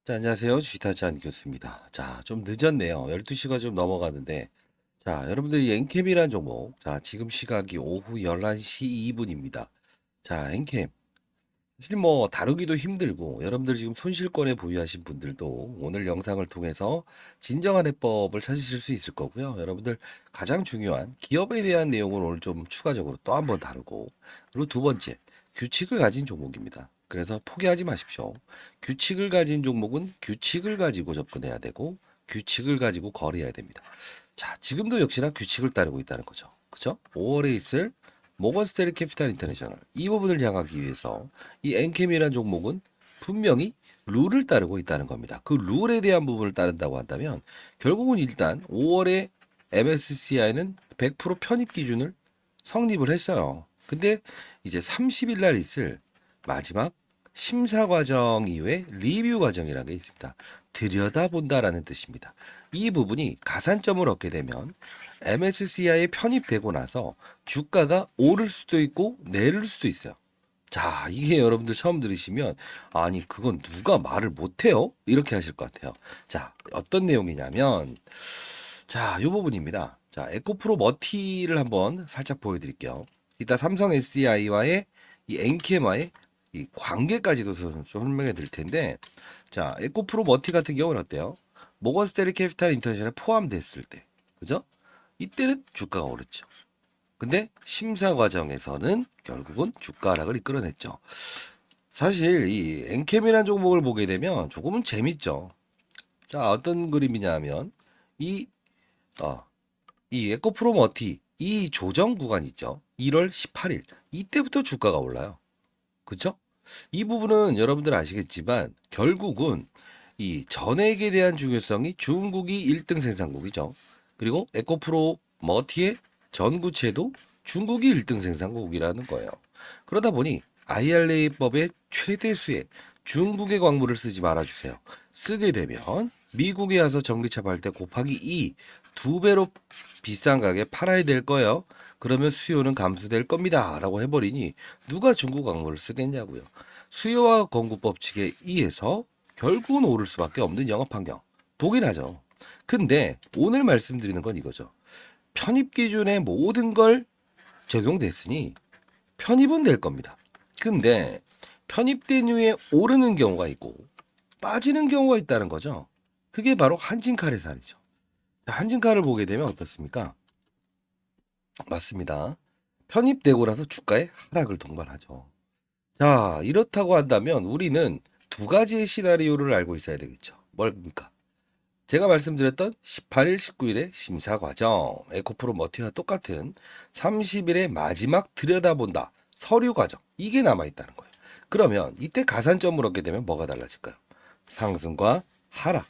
자, 안녕하세요. 주식타짜 교수입니다. 자, 좀 늦었네요. 12시가 좀 넘어가는데, 자, 여러분들 이 엔캠이란 종목, 자, 지금 시각이 오후 11시 2분입니다. 자, 엔캠. 사실 뭐 다루기도 힘들고, 여러분들 지금 손실권에 보유하신 분들도 오늘 영상을 통해서 진정한 해법을 찾으실 수 있을 거고요. 여러분들 가장 중요한 기업에 대한 내용을 오늘 좀 추가적으로 또 한번 다루고, 그리고 두 번째, 규칙을 가진 종목입니다. 그래서 포기하지 마십시오. 규칙을 가진 종목은 규칙을 가지고 접근해야 되고, 규칙을 가지고 거래해야 됩니다. 자, 지금도 역시나 규칙을 따르고 있다는 거죠. 그죠? 5월에 있을 모건 스탠리 캐피탈 인터내셔널 이 부분을 향하기 위해서 이 엔캠이라는 종목은 분명히 룰을 따르고 있다는 겁니다. 그 룰에 대한 부분을 따른다고 한다면 결국은 일단 5월에 MSCI는 100% 편입 기준을 성립을 했어요. 근데 이제 30일 날 있을 마지막 심사 과정 이후에 리뷰 과정이라는 게 있습니다. 들여다본다라는 뜻입니다. 이 부분이 가산점을 얻게 되면 MSCI에 편입되고 나서 주가가 오를 수도 있고 내릴 수도 있어요. 자, 이게 여러분들 처음 들으시면 아니 그건 누가 말을 못해요? 이렇게 하실 것 같아요. 자, 어떤 내용이냐면 자, 이 부분입니다. 자, 에코프로 머티를 한번 살짝 보여드릴게요. 이따 삼성 SDI와의 이 엔캠와의 이 관계까지도 좀 설명해 드릴 텐데, 자, 에코프로 머티 같은 경우는 어때요? 모건 스탠리 캐피탈 인터내셔널에 포함됐을 때, 그죠? 이때는 주가가 오르죠. 근데 심사 과정에서는 결국은 주가 하락을 이끌어냈죠. 사실 이 엔캠이라는 종목을 보게 되면 조금은 재밌죠. 자, 어떤 그림이냐면 이 어, 이 에코프로머티 이 조정 구간 있죠. 1월 18일 이때부터 주가가 올라요. 그렇죠? 이 부분은 여러분들 아시겠지만 결국은 이 전액에 대한 중요성이 중국이 1등 생산국이죠. 그리고 에코프로머티의 전구체도 중국이 1등 생산국이라는 거예요. 그러다 보니 IRA법의 최대수의 중국의 광물을 쓰지 말아주세요. 쓰게 되면 미국에 와서 전기차 팔 때 곱하기 2, 2배로 비싼 가격에 팔아야 될 거예요. 그러면 수요는 감소될 겁니다. 라고 해버리니 누가 중국 광물을 쓰겠냐고요. 수요와 공급 법칙에 의해서 결국은 오를 수밖에 없는 영업 환경. 보긴 하죠. 근데 오늘 말씀드리는 건 이거죠. 편입 기준에 모든 걸 적용됐으니 편입은 될 겁니다. 근데 편입된 후에 오르는 경우가 있고 빠지는 경우가 있다는 거죠. 그게 바로 한진칼의 살이죠. 한진칼을 보게 되면 어떻습니까? 맞습니다. 편입되고 나서 주가의 하락을 동반하죠. 자, 이렇다고 한다면 우리는 두 가지의 시나리오를 알고 있어야 되겠죠. 뭘입니까? 제가 말씀드렸던 18일, 19일의 심사 과정, 에코프로 머티와 똑같은 30일의 마지막 들여다본다 서류 과정, 이게 남아있다는 거예요. 그러면 이때 가산점을 얻게 되면 뭐가 달라질까요? 상승과 하락.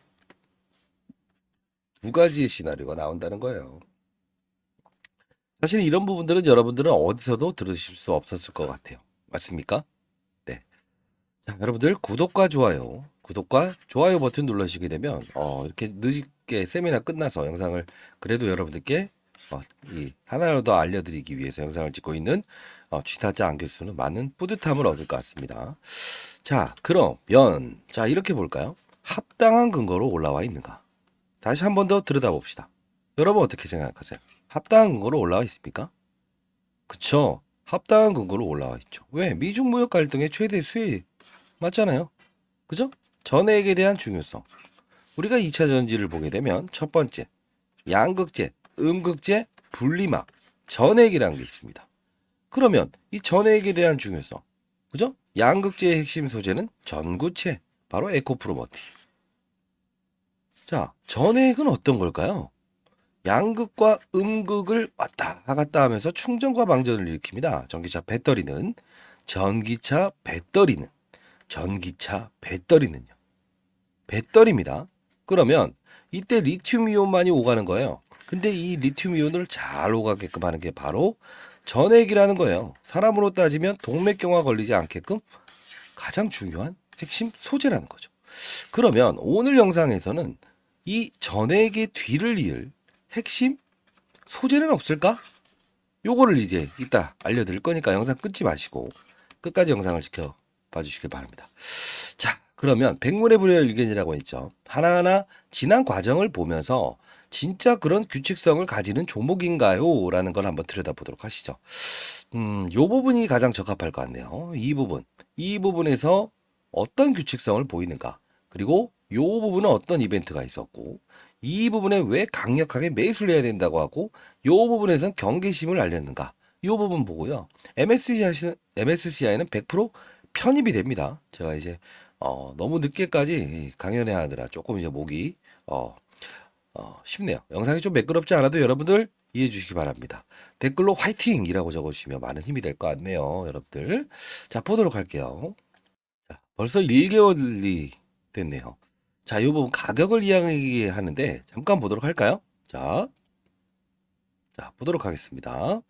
두 가지의 시나리오가 나온다는 거예요. 사실 이런 부분들은 여러분들은 어디서도 들으실 수 없었을 것 같아요. 맞습니까? 네. 자, 여러분들 구독과 좋아요 버튼 눌러주시게 되면 이렇게 늦게 세미나 끝나서 영상을 그래도 여러분들께 이 하나로 더 알려드리기 위해서 영상을 찍고 있는 쥐타짜 안교수는 많은 뿌듯함을 얻을 것 같습니다. 자, 그러면 자 이렇게 볼까요? 합당한 근거로 올라와 있는가? 다시 한 번 더 들여다봅시다. 여러분 어떻게 생각하세요? 합당한 근거로 올라와 있습니까? 그쵸? 합당한 근거로 올라와 있죠. 왜? 미중 무역 갈등의 최대 수혜 맞잖아요. 그죠? 전액에 대한 중요성. 우리가 2차 전지를 보게 되면 첫 번째, 양극재, 음극재, 분리막, 전액이라는 게 있습니다. 그러면 이 전액에 대한 중요성. 그죠? 양극재의 핵심 소재는 전구체, 바로 에코프로머티. 자, 전액은 어떤 걸까요? 양극과 음극을 왔다 갔다 하면서 충전과 방전을 일으킵니다. 전기차 배터리는요. 배터리입니다. 그러면 이때 리튬 이온만이 오가는 거예요. 근데 이 리튬 이온을 잘 오가게끔 하는 게 바로 전액이라는 거예요. 사람으로 따지면 동맥경화 걸리지 않게끔 가장 중요한 핵심 소재라는 거죠. 그러면 오늘 영상에서는 이 전액의 뒤를 이을 핵심 소재는 없을까? 요거를 이제 이따 알려드릴 거니까 영상 끊지 마시고 끝까지 영상을 지켜봐 주시길 바랍니다. 자, 그러면 백문의 불여일견이라고 했죠. 하나하나 지난 과정을 보면서 진짜 그런 규칙성을 가지는 종목인가요? 라는 걸 한번 들여다보도록 하시죠. 요 부분이 가장 적합할 것 같네요. 이 부분. 이 부분에서 어떤 규칙성을 보이는가? 그리고 요 부분은 어떤 이벤트가 있었고, 이 부분에 왜 강력하게 매수를 해야 된다고 하고, 요 부분에선 경계심을 알렸는가? 요 부분 보고요. MSCI는 100% 편입이 됩니다. 제가 이제 너무 늦게까지 강연해야 하느라 조금 이제 목이 어, 쉽네요. 영상이 좀 매끄럽지 않아도 여러분들 이해해 주시기 바랍니다. 댓글로 화이팅이라고 적어주시면 많은 힘이 될 것 같네요, 여러분들. 자, 보도록 할게요. 자, 벌써 1개월이 됐네요. 자, 이 부분 가격을 이야기하는데 잠깐 보도록 할까요? 자, 보도록 하겠습니다.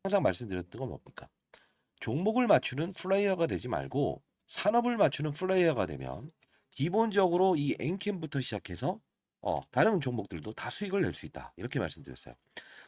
항상 말씀드렸던 건 뭡니까? 종목을 맞추는 플레이어가 되지 말고 산업을 맞추는 플레이어가 되면 기본적으로 이 엔캠부터 시작해서 다른 종목들도 다 수익을 낼 수 있다. 이렇게 말씀드렸어요.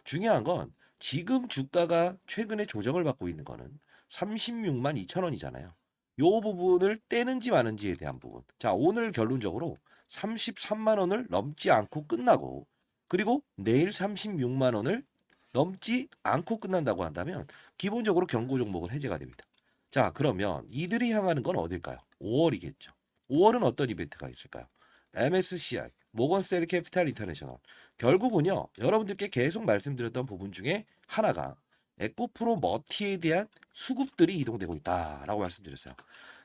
중요한 건 지금 주가가 최근에 조정을 받고 있는 거는 36만 2천 원이잖아요. 요 부분을 떼는지 마는지에 대한 부분. 자, 오늘 결론적으로 33만 원을 넘지 않고 끝나고 그리고 내일 36만 원을 넘지 않고 끝난다고 한다면 기본적으로 경고 종목은 해제가 됩니다. 자, 그러면 이들이 향하는 건 어딜까요? 5월이겠죠. 5월은 어떤 이벤트가 있을까요? MSCI, 모건스탠리 캐피탈 인터내셔널. 결국은요, 여러분들께 계속 말씀드렸던 부분 중에 하나가 에코프로 머티에 대한 수급들이 이동되고 있다라고 말씀드렸어요.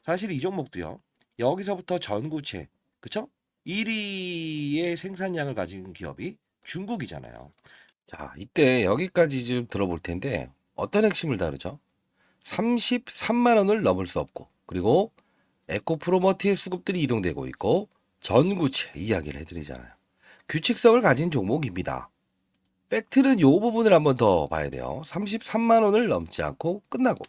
사실 이 종목도요, 여기서부터 전구체, 그쵸? 1위의 생산량을 가진 기업이 중국이잖아요. 자, 이때 여기까지 좀 들어볼 텐데 어떤 핵심을 다루죠? 33만 원을 넘을 수 없고 그리고 에코프로머티의 수급들이 이동되고 있고 전구체 이야기를 해드리잖아요. 규칙성을 가진 종목입니다. 팩트는 이 부분을 한번 더 봐야 돼요. 33만 원을 넘지 않고 끝나고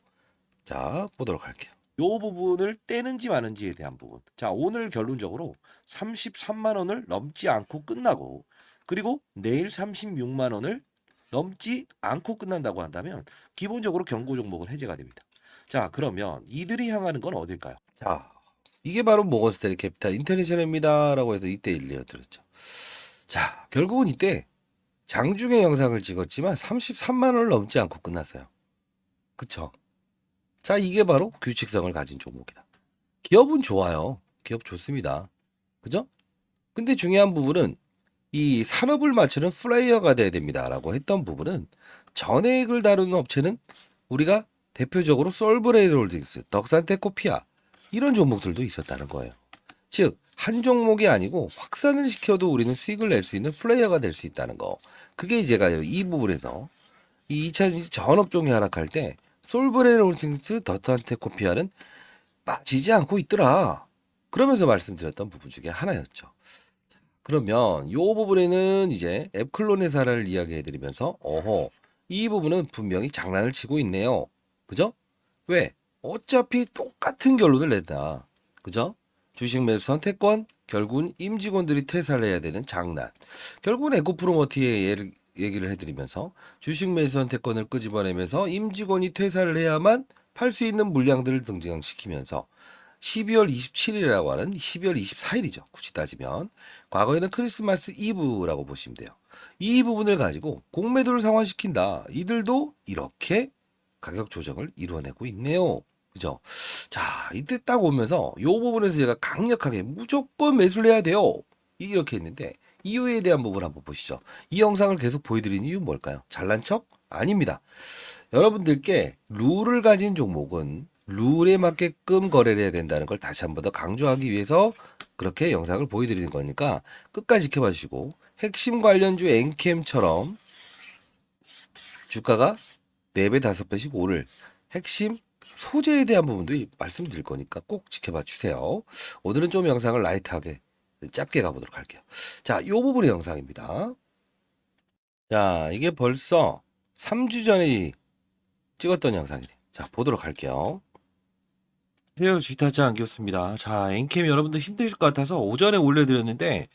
자 보도록 할게요. 이 부분을 떼는지 마는지에 대한 부분. 자, 오늘 결론적으로 33만 원을 넘지 않고 끝나고 그리고 내일 36만 원을 넘지 않고 끝난다고 한다면 기본적으로 경고 종목은 해제가 됩니다. 자, 그러면 이들이 향하는 건 어딜까요? 자, 이게 바로 모건스탠리 캐피탈 인터내셔널입니다라고 해서 이때 일리어드렸죠. 자, 결국은 이때 장중에 영상을 찍었지만 33만 원을 넘지 않고 끝났어요. 그쵸? 자, 이게 바로 규칙성을 가진 종목이다. 기업은 좋아요. 기업 좋습니다. 그죠? 근데 중요한 부분은 이 산업을 맞추는 플레이어가 돼야 됩니다라고 했던 부분은 전액을 다루는 업체는 우리가 대표적으로 솔브레이드홀딩스, 덕산테코피아 이런 종목들도 있었다는 거예요. 즉, 한 종목이 아니고 확산을 시켜도 우리는 수익을 낼 수 있는 플레이어가 될 수 있다는 거. 그게 제가 이 부분에서 이 2차 전업종이 하락할 때 솔브레이드홀딩스, 덕산테코피아는 빠지지 않고 있더라. 그러면서 말씀드렸던 부분 중에 하나였죠. 그러면 이 부분에는 이제 앱클론 회사를 이야기해드리면서 이 부분은 분명히 장난을 치고 있네요. 그죠? 왜? 어차피 똑같은 결론을 낸다. 그죠? 주식 매수 선택권, 결국은 임직원들이 퇴사를 해야 되는 장난. 결국은 에코프로머티의 얘기를 해드리면서 주식 매수 선택권을 끄집어내면서 임직원이 퇴사를 해야만 팔 수 있는 물량들을 등장시키면서 12월 27일이라고 하는 12월 24일이죠. 굳이 따지면. 과거에는 크리스마스 이브라고 보시면 돼요. 이 부분을 가지고 공매도를 상환시킨다. 이들도 이렇게 가격 조정을 이루어내고 있네요. 그죠? 자, 이때 딱 오면서 이 부분에서 제가 강력하게 무조건 매수를 해야 돼요. 이렇게 했는데 이유에 대한 부분을 한번 보시죠. 이 영상을 계속 보여드리는 이유는 뭘까요? 잘난 척? 아닙니다. 여러분들께 룰을 가진 종목은 룰에 맞게끔 거래를 해야 된다는 걸 다시 한 번 더 강조하기 위해서 그렇게 영상을 보여드리는 거니까 끝까지 지켜봐 주시고 핵심 관련주 엔캠처럼 주가가 4배, 5배씩 오를 핵심 소재에 대한 부분도 말씀드릴 거니까 꼭 지켜봐 주세요. 오늘은 좀 영상을 라이트하게 짧게 가보도록 할게요. 자, 이 부분의 영상입니다. 자, 이게 벌써 3주 전에 찍었던 영상이래. 자, 보도록 할게요. 안녕하세요. 주식타짜 안기였습니다. 자, 엔캠 여러분들 힘드실 것 같아서 오전에 올려드렸는데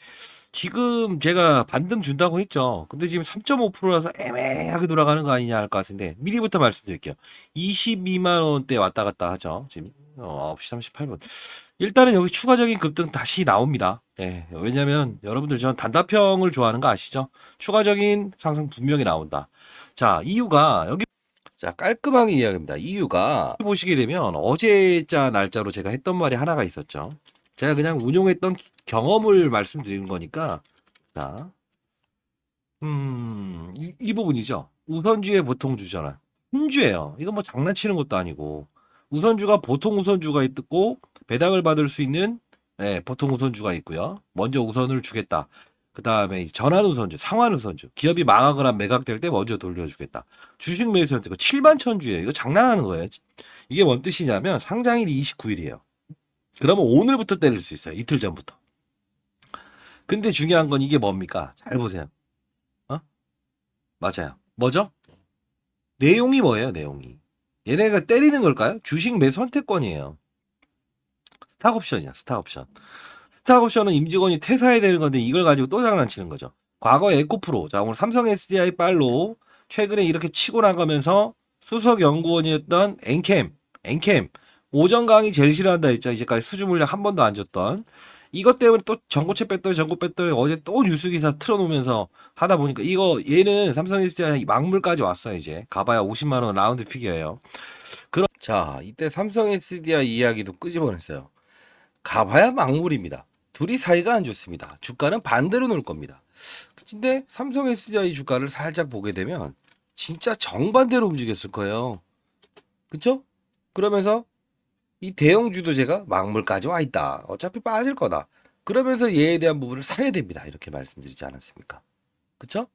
지금 제가 반등 준다고 했죠. 근데 지금 3.5%라서 애매하게 돌아가는 거 아니냐 할 것 같은데 미리부터 말씀드릴게요. 22만 원대 왔다 갔다 하죠. 지금 9시 38분. 일단은 여기 추가적인 급등 다시 나옵니다. 예, 왜냐면 여러분들 전 단답형을 좋아하는 거 아시죠? 추가적인 상승 분명히 나온다. 자, 이유가 여기 자, 깔끔하게 이야기합니다. 이유가 보시게 되면 어제자 날짜로 제가 했던 말이 하나가 있었죠. 제가 그냥 운용했던 경험을 말씀드리는 거니까. 자, 이 부분이죠. 우선주의 보통 주잖아. 훈주예요. 이거 뭐 장난치는 것도 아니고. 우선주가 보통 우선주가 있고 배당을 받을 수 있는 보통 우선주가 있고요. 먼저 우선을 주겠다. 그 다음에 전환 우선주, 상환 우선주. 기업이 망하거나 매각될 때 먼저 돌려주겠다. 주식 매수 선택 7만 천주예요. 이거 장난하는 거예요. 이게 뭔 뜻이냐면 상장일이 29일이에요. 그러면 오늘부터 때릴 수 있어요. 이틀 전부터. 근데 중요한 건 이게 뭡니까? 잘 보세요. 어? 맞아요. 뭐죠? 내용이 뭐예요, 내용이? 얘네가 때리는 걸까요? 주식 매수 선택권이에요. 스탁옵션이야, 스탁옵션. 스탁옵션은 임직원이 퇴사해야 되는 건데 이걸 가지고 또 장난치는 거죠. 과거 에코프로, 자 오늘 삼성 SDI 빨로 최근에 이렇게 치고 나가면서 수석 연구원이었던 엔캠 오전 강의 제일 싫어한다 했죠. 이제까지 수주 물량 한 번도 안 줬던 이것 때문에 또 전고체 뺐더니 전고 뺐더니 어제 또 뉴스 기사 틀어놓으면서 하다 보니까 이거 얘는 삼성 SDI 막물까지 왔어요. 이제 가봐야 50만 원 라운드 피겨예요. 자, 이때 삼성 SDI 이야기도 끄집어냈어요. 가봐야 막물입니다. 둘이 사이가 안 좋습니다. 주가는 반대로 놀 겁니다. 근데 삼성 SDI 주가를 살짝 보게 되면 진짜 정반대로 움직였을 거예요. 그쵸? 그러면서 이 대형주도 제가 막물까지 와 있다. 어차피 빠질 거다. 그러면서 얘에 대한 부분을 사야 됩니다. 이렇게 말씀드리지 않았습니까? 그쵸?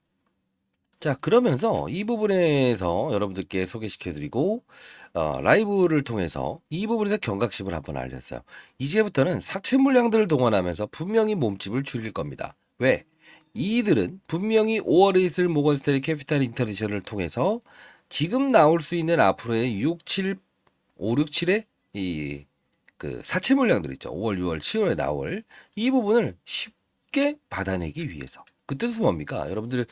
자, 그러면서 이 부분에서 여러분들께 소개시켜드리고, 라이브를 통해서 이 부분에서 경각심을 한번 알렸어요. 이제부터는 사채 물량들을 동원하면서 분명히 몸집을 줄일 겁니다. 왜? 이들은 분명히 5월에 있을 모건스탠리 캐피탈 인터내셔널을 통해서 지금 나올 수 있는 앞으로의 6, 7, 5, 6, 7의 이 그 사채 물량들 있죠. 5월, 6월, 7월에 나올 이 부분을 쉽게 받아내기 위해서. 그 뜻은 뭡니까? 여러분들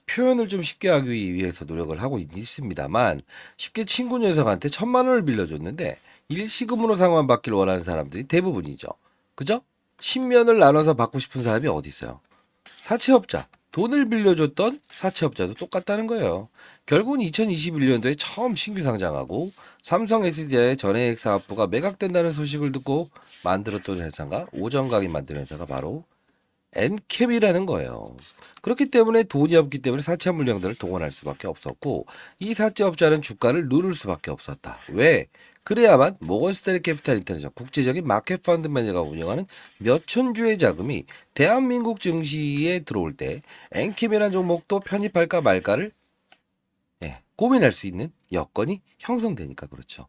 표현을 좀 쉽게 하기 위해서 노력을 하고 있습니다만 쉽게 친구 녀석한테 1,000만 원을 빌려줬는데 일시금으로 상환받기를 원하는 사람들이 대부분이죠. 그죠? 10면을 나눠서 받고 싶은 사람이 어디 있어요? 사채업자. 돈을 빌려줬던 사채업자도 똑같다는 거예요. 결국은 2021년도에 처음 신규 상장하고 삼성 SDI의 전해액 사업부가 매각된다는 소식을 듣고 만들었던 회사가 오전 강의 만든 회사가 바로 엔캠이라는 거예요. 그렇기 때문에 돈이 없기 때문에 사채 물량들을 동원할 수밖에 없었고 이 사채업자는 주가를 누를 수밖에 없었다. 왜? 그래야만 모건스탠리 캐피탈 인터내셔널 국제적인 마켓 펀드 매니저가 운영하는 몇천 주의 자금이 대한민국 증시에 들어올 때 엔캠이라는 종목도 편입할까 말까를 고민할 수 있는 여건이 형성되니까 그렇죠.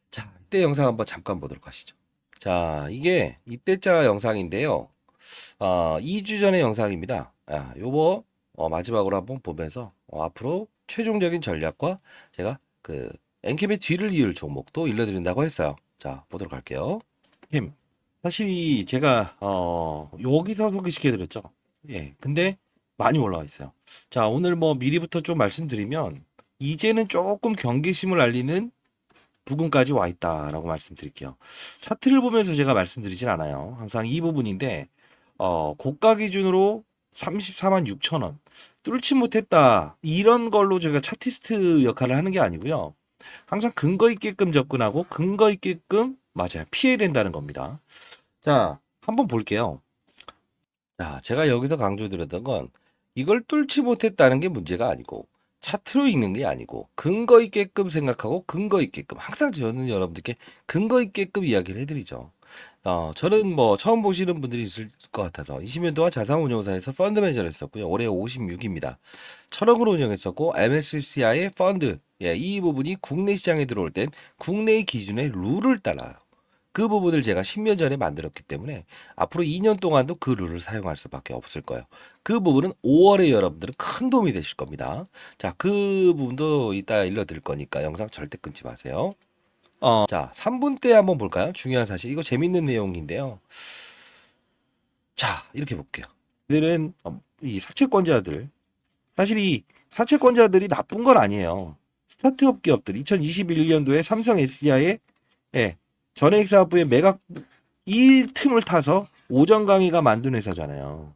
자, 이때 영상 한번 잠깐 보도록 하시죠. 자, 이게 이때자 영상인데요. 2주 전의 영상입니다. 요거 마지막으로 한번 보면서 앞으로 최종적인 전략과 제가 그 엔캠의 뒤를 이을 종목도 일러드린다고 했어요. 자, 보도록 할게요. 힘. 사실 제가 여기서 소개시켜드렸죠. 예, 근데 많이 올라와 있어요. 자, 오늘 뭐 미리부터 좀 말씀드리면 이제는 조금 경계심을 알리는 부근까지 와 있다라고 말씀드릴게요. 차트를 보면서 제가 말씀드리진 않아요. 항상 이 부분인데 고가 기준으로 34만 6천 원 뚫지 못했다 이런 걸로 제가 차티스트 역할을 하는 게 아니고요. 항상 근거 있게끔 접근하고 근거 있게끔 맞아요. 피해야 된다는 겁니다. 자, 한번 볼게요. 자, 제가 여기서 강조드렸던 건 이걸 뚫지 못했다는 게 문제가 아니고 차트로 읽는 게 아니고 근거 있게끔 생각하고 근거 있게끔 항상 저는 여러분들께 근거 있게끔 이야기를 해드리죠. 저는 뭐 처음 보시는 분들이 있을 것 같아서 20년 동안 자산운용사에서 펀드 매니저를 했었고요. 올해 56입니다. 1,000억을 운영했었고 MSCI의 펀드 이 부분이 국내 시장에 들어올 땐 국내의 기준의 룰을 따라요. 그 부분을 제가 10년 전에 만들었기 때문에 앞으로 2년 동안도 그 룰을 사용할 수밖에 없을 거예요. 그 부분은 5월에 여러분들은 큰 도움이 되실 겁니다. 자, 그 부분도 이따 일러드릴 거니까 영상 절대 끊지 마세요. 자, 3분 때 한번 볼까요? 중요한 사실. 이거 재밌는 내용인데요. 자, 이렇게 볼게요. 이들은 이 사채권자들 사실 이 사채권자들이 나쁜 건 아니에요. 스타트업 기업들 2021년도에 삼성 SDI의 예, 전액 사업부의 매각 이 틈을 타서 오전 강의가 만든 회사잖아요.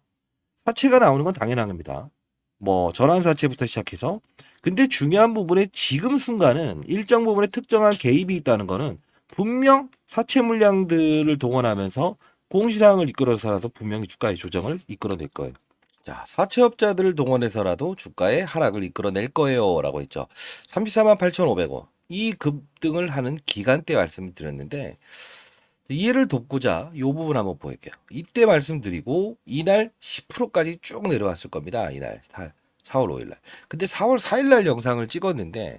사채가 나오는 건 당연한 겁니다. 뭐 전환 사채부터 시작해서 근데 중요한 부분에 지금 순간은 일정 부분에 특정한 개입이 있다는 거는 분명 사채 물량들을 동원하면서 공시상을 이끌어서라도 분명히 주가의 조정을 이끌어낼 거예요. 자, 사채업자들을 동원해서라도 주가의 하락을 이끌어낼 거예요. 라고 했죠. 34만 8,500원. 이 급등을 하는 기간대 말씀을 드렸는데, 이해를 돕고자 이 부분 한번 보일게요. 이때 말씀드리고, 이날 10%까지 쭉 내려왔을 겁니다. 이날 4월 5일 날. 근데 4월 4일 날 영상을 찍었는데,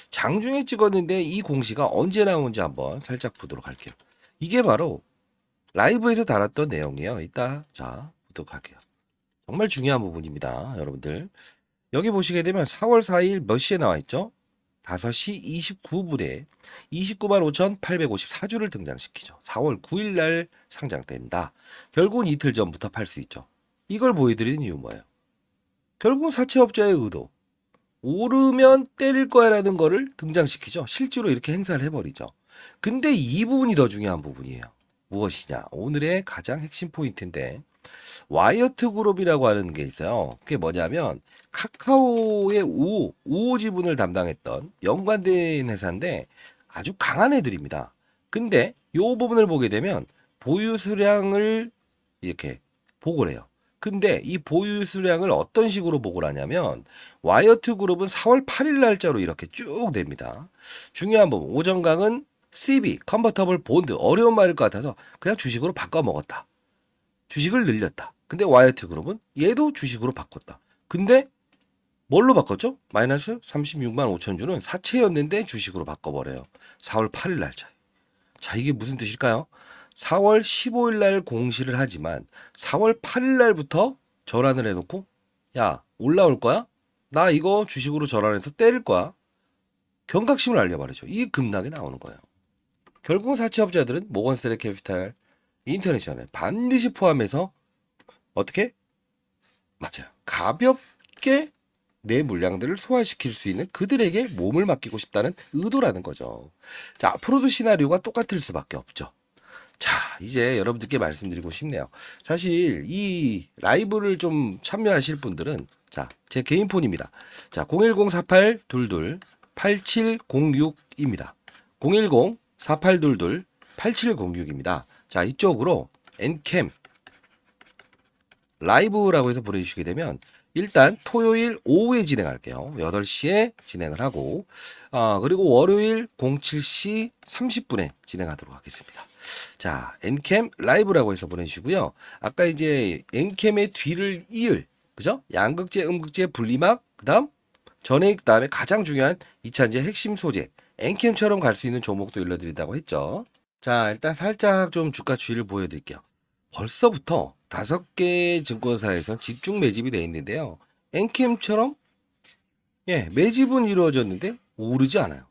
장중에 찍었는데 이 공시가 언제 나오는지 한번 살짝 보도록 할게요. 이게 바로 라이브에서 달았던 내용이에요. 이따 자 보도록 할게요. 정말 중요한 부분입니다. 여러분들. 여기 보시게 되면 4월 4일 몇 시에 나와 있죠? 5시 29분에 29만 5,854주를 등장시키죠. 4월 9일 날 상장된다. 결국은 이틀 전부터 팔 수 있죠. 이걸 보여드리는 이유 뭐예요? 결국은 사채업자의 의도. 오르면 때릴 거야라는 거를 등장시키죠. 실제로 이렇게 행사를 해버리죠. 근데 이 부분이 더 중요한 부분이에요. 무엇이냐? 오늘의 가장 핵심 포인트인데 와이어트 그룹이라고 하는 게 있어요. 그게 뭐냐면 카카오의 우호 지분을 담당했던 연관된 회사인데 아주 강한 애들입니다. 근데 이 부분을 보게 되면 보유 수량을 이렇게 보고를 해요. 근데 이 보유 수량을 어떤 식으로 보고를 하냐면 와이어트 그룹은 4월 8일 날짜로 이렇게 쭉 냅니다. 중요한 부분 오정강은 CB 컨버터블 본드 어려운 말일 것 같아서 그냥 주식으로 바꿔 먹었다. 주식을 늘렸다. 근데 와이어트 그룹은 얘도 주식으로 바꿨다. 근데 뭘로 바꿨죠? 마이너스 36만 5천 주는 사채였는데 주식으로 바꿔버려요. 4월 8일 날짜에. 자, 이게 무슨 뜻일까요? 4월 15일 날 공시를 하지만 4월 8일 날부터 전환을 해놓고 야, 올라올 거야? 나 이거 주식으로 전환해서 때릴 거야. 경각심을 알려버리죠. 이 급락이 나오는 거예요. 결국 사채업자들은 모건스탠리 캐피탈 인터내셔널 반드시 포함해서 어떻게? 맞아요. 가볍게 내 물량들을 소화시킬 수 있는 그들에게 몸을 맡기고 싶다는 의도라는 거죠. 자, 앞으로도 시나리오가 똑같을 수밖에 없죠. 자, 이제 여러분들께 말씀드리고 싶네요. 사실 이 라이브를 좀 참여하실 분들은 자, 제 개인 폰입니다. 자, 010-4822-8706입니다. 010-4822-8706입니다. 자, 이쪽으로 엔캠 라이브라고 해서 보내주시게 되면 일단 토요일 오후에 진행할게요. 8시에 진행을 하고 그리고 월요일 07시 30분에 진행하도록 하겠습니다. 자, 엔캠 라이브라고 해서 보내주시고요. 아까 이제 엔캠의 뒤를 이을 그죠? 양극재, 음극재, 분리막 그다음 전해익 다음에 가장 중요한 2차전지의 핵심 소재 엔캠처럼 갈 수 있는 종목도 일러드린다고 했죠. 자, 일단 살짝 좀 주가 추이를 보여드릴게요. 벌써부터 5개 증권사에서 집중 매집이 되어 있는데요. 엔캠처럼 매집은 이루어졌는데 오르지 않아요.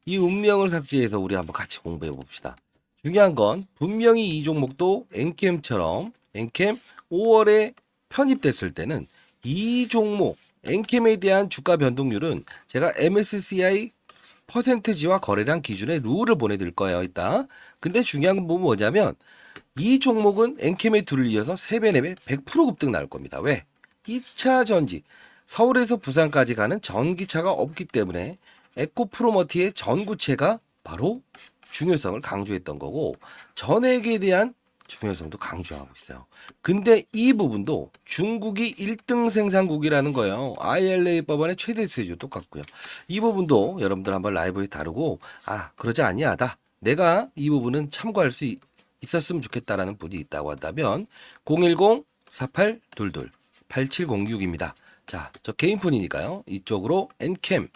이 운명을 삭제해서 우리 한번 같이 공부해 봅시다. 중요한 건 분명히 이 종목도 엔캠처럼 엔캠 5월에 편입됐을 때는 이 종목 엔캠에 대한 주가 변동률은 제가 MSCI 퍼센트지와 거래량 기준의 룰을 보내드릴 거예요. 이따. 근데 중요한 부분은 뭐냐면 이 종목은 엔캠의 둘을 이어서 3배, 4배, 100% 급등 나올 겁니다. 왜? 2차 전지, 서울에서 부산까지 가는 전기차가 없기 때문에 에코프로머티의 전구체가 바로 중요성을 강조했던 거고 전액에 대한 중요성도 강조하고 있어요. 근데 이 부분도 중국이 1등 생산국이라는 거예요. IRA 법안의 최대 수혜주 똑같고요. 이 부분도 여러분들 한번 라이브에 다루고 그러지 아니하다. 내가 이 부분은 참고할 수 있었으면 좋겠다라는 분이 있다고 한다면 010-4822-8706입니다. 자, 저 개인 폰이니까요. 이쪽으로 엔캠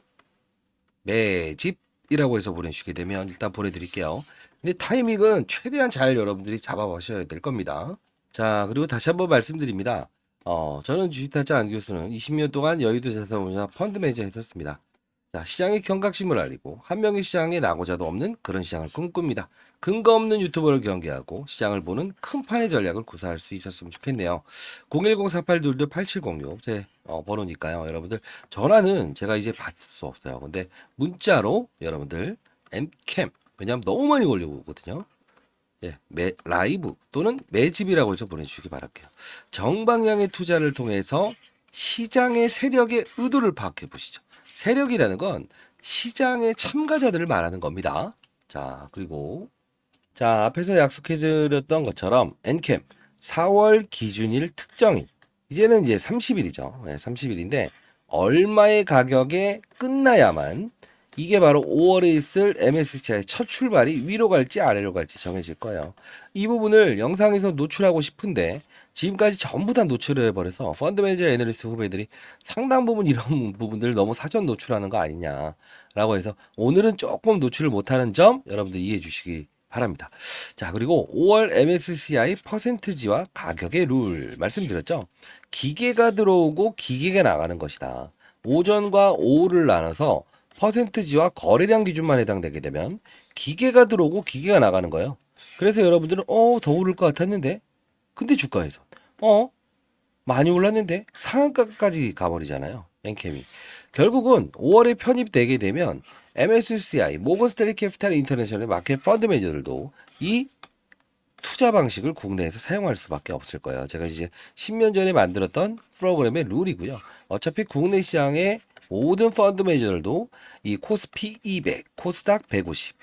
매집이라고 해서 보내주시게 되면 일단 보내드릴게요. 근데 타이밍은 최대한 잘 여러분들이 잡아보셔야 될 겁니다. 자, 그리고 다시 한번 말씀드립니다. 저는 주식타짜 안 교수는 20년 동안 여의도 자산운용 펀드 매니저 했었습니다. 자, 시장의 경각심을 알리고 한 명의 시장에 나고자도 없는 그런 시장을 꿈꿉니다. 근거 없는 유튜버를 경계하고 시장을 보는 큰 판의 전략을 구사할 수 있었으면 좋겠네요. 010-4822-8706 제 번호니까요. 여러분들 전화는 제가 이제 받을 수 없어요. 근데 문자로 여러분들 엔캠 왜냐하면 너무 많이 걸려오거든요. 라이브 또는 매집이라고 해서 보내주시기 바랄게요. 정방향의 투자를 통해서 시장의 세력의 의도를 파악해 보시죠. 세력이라는 건 시장의 참가자들을 말하는 겁니다. 자, 그리고 자, 앞에서 약속해드렸던 것처럼 엔캠 4월 기준일 특정일 이제는 이제 30일이죠. 30일인데 얼마의 가격에 끝나야만 이게 바로 5월에 있을 MSCI의 첫 출발이 위로 갈지 아래로 갈지 정해질 거예요. 이 부분을 영상에서 노출하고 싶은데 지금까지 전부 다 노출을 해버려서 펀드 매니저 애널리스트 후배들이 상당 부분 이런 부분들을 너무 사전 노출하는 거 아니냐라고 해서 오늘은 조금 노출을 못하는 점 여러분들 이해해 주시기 바랍니다. 자, 그리고 5월 MSCI 퍼센트지와 가격의 룰 말씀드렸죠. 기계가 들어오고 기계가 나가는 것이다. 오전과 오후를 나눠서 퍼센트지와 거래량 기준만 해당되게 되면 기계가 들어오고 기계가 나가는 거예요. 그래서 여러분들은 더 오를 것 같았는데 근데 주가에서 많이 올랐는데 상한가까지 가버리잖아요. 엔캠이. 결국은 5월에 편입되게 되면 MSCI, 모건 스탠리 캐피탈 인터내셔널 마켓 펀드 매니저들도 이 투자 방식을 국내에서 사용할 수밖에 없을 거예요. 제가 이제 10년 전에 만들었던 프로그램의 룰이고요. 어차피 국내 시장의 모든 펀드 매니저들도 이 코스피 200, 코스닥 150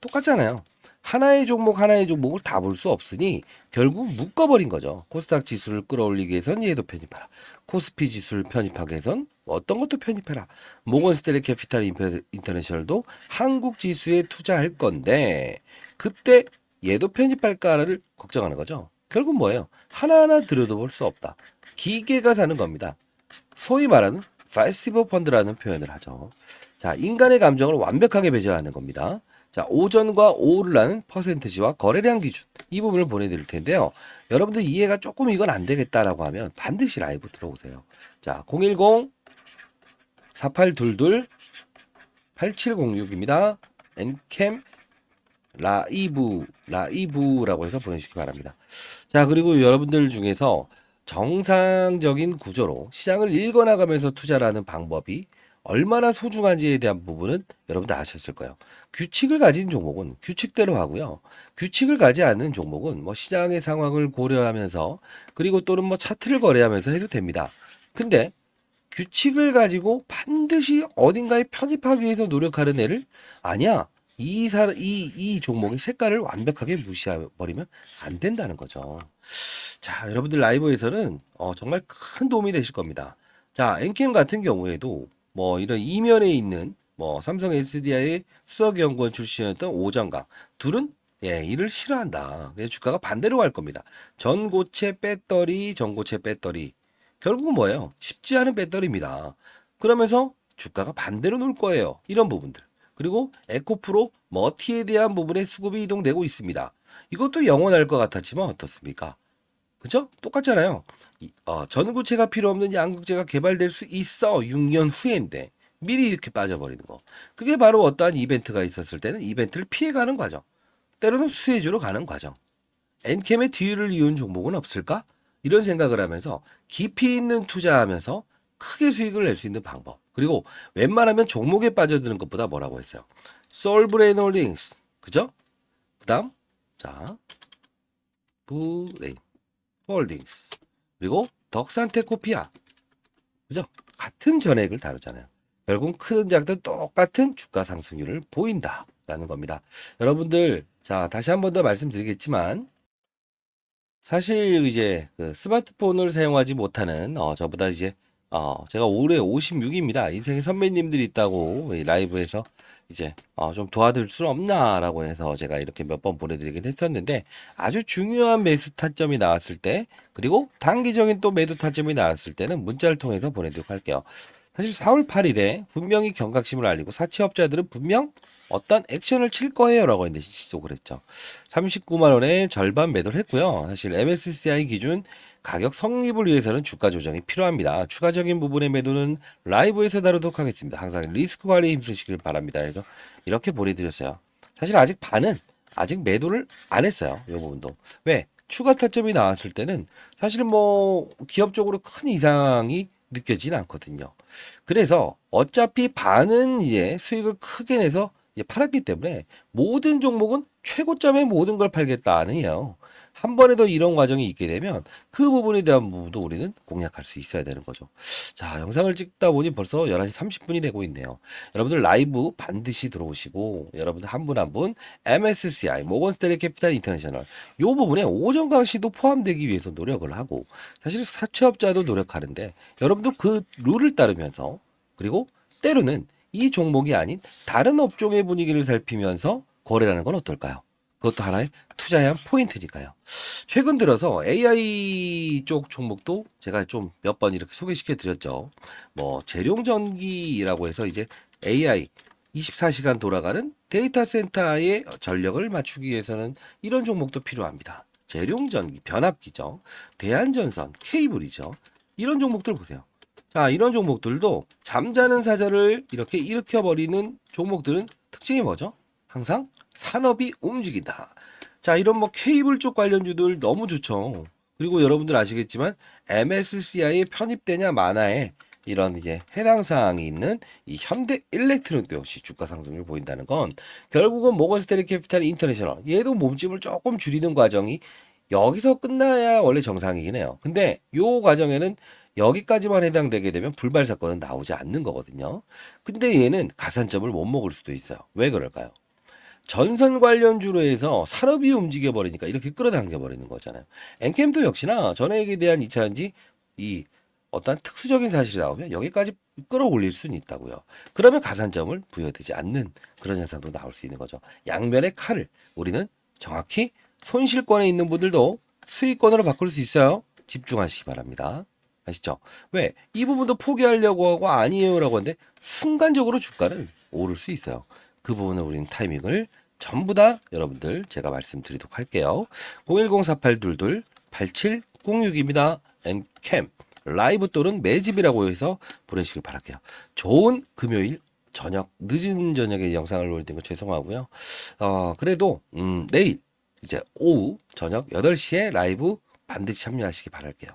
똑같잖아요. 하나의 종목을 다 볼 수 없으니 결국 묶어버린 거죠. 코스닥 지수를 끌어올리기 위해선 얘도 편입하라. 코스피 지수를 편입하기 위해선 어떤 것도 편입해라. 모건 스탠리 캐피탈 인터내셔널도 한국 지수에 투자할 건데 그때 얘도 편입할까를 걱정하는 거죠. 결국 뭐예요? 하나하나 들여다볼 수 없다. 기계가 사는 겁니다. 소위 말하는 패시브 펀드라는 표현을 하죠. 자, 인간의 감정을 완벽하게 배제하는 겁니다. 자, 오전과 오후를 나는 퍼센트지와 거래량 기준 이 부분을 보내드릴 텐데요. 여러분들 이해가 조금 이건 안 되겠다라고 하면 반드시 라이브 들어오세요. 자, 010-4822-8706입니다. 엔캠 라이브라고 해서 보내주시기 바랍니다. 자, 그리고 여러분들 중에서 정상적인 구조로 시장을 읽어나가면서 투자를 하는 방법이 얼마나 소중한지에 대한 부분은 여러분들 아셨을 거예요. 규칙을 가진 종목은 규칙대로 하고요. 규칙을 가지 않는 종목은 뭐 시장의 상황을 고려하면서 그리고 또는 뭐 차트를 거래하면서 해도 됩니다. 근데 규칙을 가지고 반드시 어딘가에 편입하기 위해서 노력하는 애를 아니야. 이 종목의 색깔을 완벽하게 무시해버리면 안 된다는 거죠. 자, 여러분들 라이브에서는 정말 큰 도움이 되실 겁니다. 자, 엔캠 같은 경우에도 뭐 이런 이면에 있는 뭐 삼성 SDI의 수석연구원 출신이었던 오정강 둘은 이를 싫어한다. 그래서 주가가 반대로 갈 겁니다. 전고체 배터리, 전고체 배터리. 결국은 뭐예요? 쉽지 않은 배터리입니다. 그러면서 주가가 반대로 놀 거예요. 이런 부분들. 그리고 에코프로 머티에 대한 부분에 수급이 이동되고 있습니다. 이것도 영원할 것 같았지만 어떻습니까? 그죠? 똑같잖아요. 전구체가 필요 없는 양극재가 개발될 수 있어 6년 후인데 미리 이렇게 빠져버리는 거. 그게 바로 어떠한 이벤트가 있었을 때는 이벤트를 피해가는 과정. 때로는 수혜주로 가는 과정. 엔캠의 뒤를 이은 종목은 없을까? 이런 생각을 하면서 깊이 있는 투자하면서 크게 수익을 낼 수 있는 방법. 그리고 웬만하면 종목에 빠져드는 것보다 뭐라고 했어요? 솔브레인 홀딩스. 그죠? 그 다음 자 브레인 홀딩스. 그리고 덕산테코피아. 그죠? 같은 전액을 다루잖아요. 결국 큰 작든 똑같은 주가 상승률을 보인다라는 겁니다. 여러분들, 자, 다시 한 번 더 말씀드리겠지만, 사실 이제 그 스마트폰을 사용하지 못하는, 저보다 이제, 제가 올해 56입니다. 인생에 선배님들이 있다고 이 라이브에서 이제, 좀 도와줄 수 없나라고 해서 제가 이렇게 몇 번 보내드리긴 했었는데, 아주 중요한 매수 타점이 나왔을 때, 그리고 단기적인 또 매도 타점이 나왔을 때는 문자를 통해서 보내도록 할게요. 사실 4월 8일에 분명히 경각심을 알리고 사채업자들은 분명 어떤 액션을 칠 거예요라고 했는데 지속을 했죠. 39만 원에 절반 매도를 했고요. 사실 MSCI 기준 가격 성립을 위해서는 주가 조정이 필요합니다. 추가적인 부분의 매도는 라이브에서 다루도록 하겠습니다. 항상 리스크 관리에 힘쓰시길 바랍니다. 그래서 이렇게 보내드렸어요. 사실 아직 반은 아직 매도를 안 했어요. 이 부분도. 왜? 추가 타점이 나왔을 때는 사실 뭐 기업적으로 큰 이상이 느껴지진 않거든요. 그래서 어차피 반은 이제 수익을 크게 내서 팔았기 때문에 모든 종목은 최고점에 모든 걸 팔겠다 아니에요. 한 번에 더 이런 과정이 있게 되면 그 부분에 대한 부분도 우리는 공략할 수 있어야 되는 거죠. 자, 영상을 찍다 보니 벌써 11시 30분이 되고 있네요. 여러분들 라이브 반드시 들어오시고 여러분들 한 분 한 분 MSCI 모건 스탠리 캐피탈 인터내셔널 요 부분에 오전 강시도 포함되기 위해서 노력을 하고 사실 사채업자도 노력하는데 여러분도 그 룰을 따르면서 그리고 때로는 이 종목이 아닌 다른 업종의 분위기를 살피면서 거래라는 건 어떨까요? 그것도 하나의 투자의 한 포인트니까요. 최근 들어서 AI 쪽 종목도 제가 좀 몇 번 이렇게 소개시켜 드렸죠. 뭐 재룡전기라고 해서 이제 AI 24시간 돌아가는 데이터 센터의 전력을 맞추기 위해서는 이런 종목도 필요합니다. 재룡전기, 변압기죠. 대한전선, 케이블이죠. 이런 종목들 보세요. 자, 이런 종목들도 잠자는 사자를 이렇게 일으켜버리는 종목들은 특징이 뭐죠? 항상 산업이 움직인다. 자, 이런 뭐 케이블 쪽 관련주들 너무 좋죠. 그리고 여러분들 아시겠지만 MSCI에 편입되냐 마나에 이런 이제 해당 사항이 있는 이 현대 일렉트로닉도 역시 주가 상승을 보인다는 건 결국은 모건 스탠리 캐피탈 인터내셔널 얘도 몸집을 조금 줄이는 과정이 여기서 끝나야 원래 정상이긴 해요. 근데 요 과정에는 여기까지만 해당되게 되면 불발 사건은 나오지 않는 거거든요. 근데 얘는 가산점을 못 먹을 수도 있어요. 왜 그럴까요? 전선 관련주로 해서 산업이 움직여 버리니까 이렇게 끌어당겨 버리는 거잖아요. 엔캠도 역시나 전액에 대한 2차전지 이 어떤 특수적인 사실이 나오면 여기까지 끌어올릴 수는 있다고요. 그러면 가산점을 부여되지 않는 그런 현상도 나올 수 있는 거죠. 양면의 칼을 우리는 정확히 손실권에 있는 분들도 수익권으로 바꿀 수 있어요. 집중하시기 바랍니다. 아시죠? 왜? 이 부분도 포기하려고 하고 아니에요라고 하는데 순간적으로 주가는 오를 수 있어요. 그 부분을 우리는 타이밍을 전부 다 여러분들 제가 말씀드리도록 할게요. 010-4822-8706입니다. 엔캠 라이브 또는 매집이라고 해서 보내시길 바랄게요. 좋은 금요일 저녁 늦은 저녁에 영상을 올리는 거 죄송하고요. 그래도 내일 이제 오후 저녁 8시에 라이브 반드시 참여하시기 바랄게요.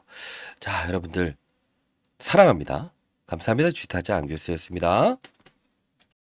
자, 여러분들 사랑합니다. 감사합니다. 쥐타자 안교수였습니다.